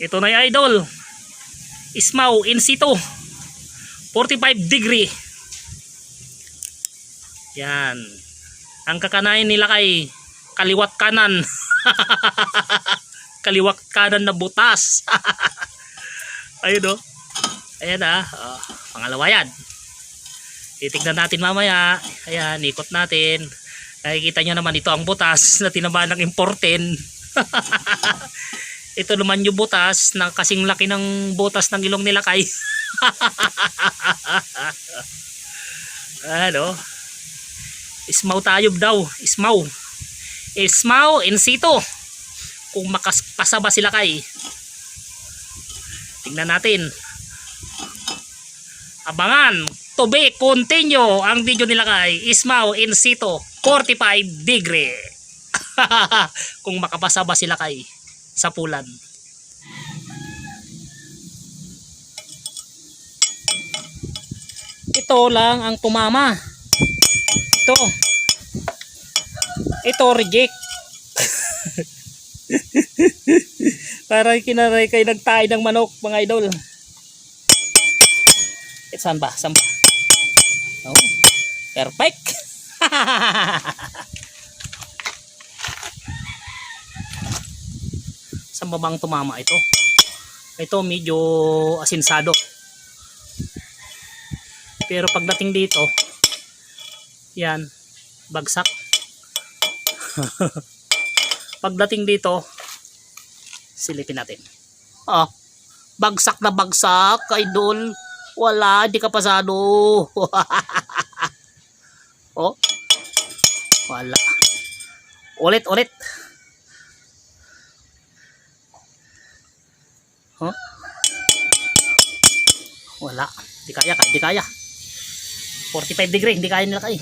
Ito na yung idol. Ismaw in situ. 45 degree. Yan. Ang kakanain nila kay kaliwat kanan. Kaliwat kanan na butas. Ayun o. Ayan pangalawa yan. Titignan natin mamaya. Ayan, ikot natin. Nakikita nyo naman ito ang butas na tinamaan ng importen. Ito naman yung butas na kasing laki ng butas ng ilong nila kay. Ano? Ismaw tayo daw. Ismaw. Ismaw in situ. Kung makapasa ba sila kay. Tingnan natin. Abangan. To be continue ang video nila kay Ismaw in situ 45 degree. Kung makapasa ba sila kay sa pulan. Ito lang ang tumama. Ito reject. Parang kinaray kayo nagtae ng manok mga idol. Saan ba? Saan ba? Oh, perfect. Saan ba bang tumama ito? Ito medyo asinsado. Pero pagdating dito, yan, bagsak. Pagdating dito, silipin natin. Bagsak na bagsak, idol. Wala, di ka pasado. Wala. Ulit. Wala. Di kaya. 45 degree, hindi kaya nila kay.